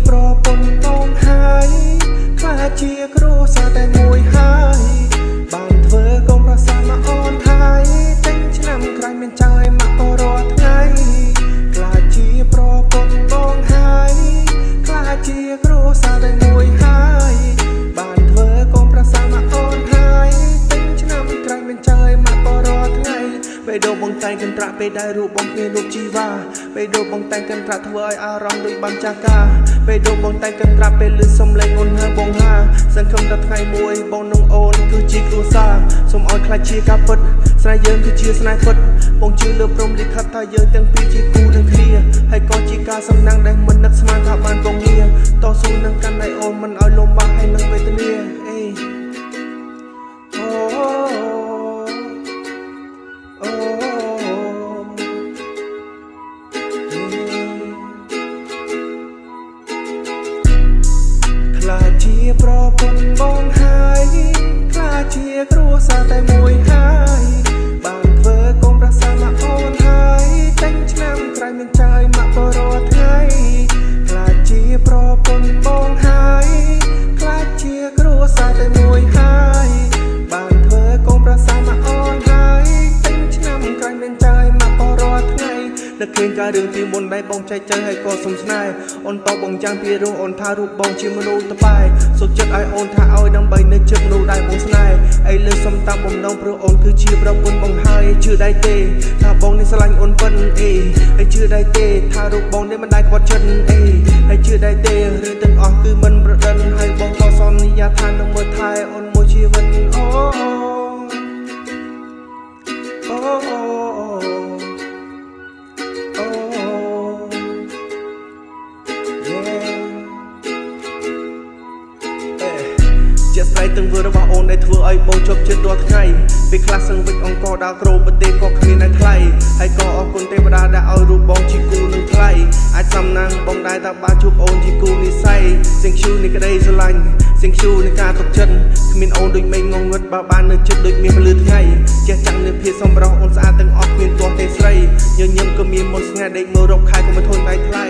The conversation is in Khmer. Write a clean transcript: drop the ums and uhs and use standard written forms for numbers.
ប្រពន្ធបងហើយខ្លាចជាគ្រួសារតែមួយហើយបានធ្វើកុំប្រសាមកអូនហើយតែឆ្នាំក្រោយមានចៅឲ្យមកបរាល់ថ្ងៃខ្លាចជាប្រពន្ធបងហើយខ្លាចជាគ្រួសារតែមួយហើយបានធ្វើកុំប្រសាមកអូនហើយតែឆ្នាំក្រោយមានចៅឲ្យមកបរាល់ថ្ងៃពេលដូរបងតែងកន្ត្រាក់ពេលដែលរូបបងគ្នារូបជីវ៉ាពេលដូរបងតែងកន្ត្រាក់ធ្វើឲ្យអារម្មណ៍ដូចបានចាស់ការពេលដូរបងតែងកន្ត្រាក់ពេលលឺសំឡេងអូនហើបងហាសង្ឃឹមតែថ្ងៃមួយបងនឹងអូនគឺជាគ្រួសារសូមឲ្យខ្លាចជាការពិតស្នេហ៍យើងគឺជាស្នេហ៍ពិតបងជឿលើព្រំលិខិតថាយើងទាំងពីរជាគូនឹងគ្នាហើយក៏ជាការសំណាងដែលមិននឹកស្មានថាបានបងងារតស៊ូនឹងកាន់ដៃអូនមិនឲ្យលំបាកហើយនឹងវេទនាអេខ្លាចជាប្រពន្ធបងហើយខ្លាចជាគ្រួសារតែមួយហើយបានធ្វើកុំប្រសាមកអូនហើយតែឆ្នាំក្រោយមានចៅឲ្យមកបរាល់ថ្ងៃខ្លាចជាប្រពន្ធបងហើយខ្លាចជាគ្រួសារតែមួយហើយបានធ្វើកុំប្រសាមកអូនហើយតែឆ្នាំក្រោយមានចៅឲ្យមកបរាល់ថ្ងៃនឹកឃើញការរឿងពីមុនដែលបងចែកចែងឲ្យក៏សុំស្នេហ៍អូនតបបងចាំងពីរស់អូនថារូបបងជាមនុស្សតបែសុខចិត្តឲ្យអូនថាឲ្យដើម្បីនៅជិតមនុស្សដែលបងស្នេហ៍អីលើសុំតាមបំណងព្រោះអូនគឺជាប្រពន្ធបងហើយជឿដែរទេថាបងនេះស្រឡាញ់អូនពិនអីហើយជឿដែរទេថារូបបងនេះមិនដែលខ្វត់ចិត្តអីហើយជឿដែរទេរឿងទាំងអស់គឺមិនប្រឌិនហើយបងក៏សន្យាថានឹងមើលថែអូនមួយជីវិតអូជាស្រីទាំងវើរបស់អូនដែលធ្វើឲ្យបងជាប់ចិត្តរាល់ថ្ងៃពេលខ្លះសឹងវិចអង្គដើរក្រោប្រទេសក៏គ្មានដែលថ្លៃហើយក៏អរគុណទេវតាដែលឲ្យរូបបងជាគូនឹងថ្លៃអាចសំណាងបងដែរថាបានជួបអូនជាគូនិស័យសៀងឈូនៃក្តីស្រឡាញ់សៀងឈូនៃការទុកចិត្តគ្មានអូនដូចមេឃងងឹតបើបាននៅចិត្តដូចមានពលឺថ្ងៃចេះចាំងនៅភាពសម្រស់អូនស្អាតទាំងអស់គ្មានទាស់ទេស្រីញញឹមក៏មានមុនស្ងាត់ដេកមើលរកខែក៏មិនធន់ដៃថ្លៃ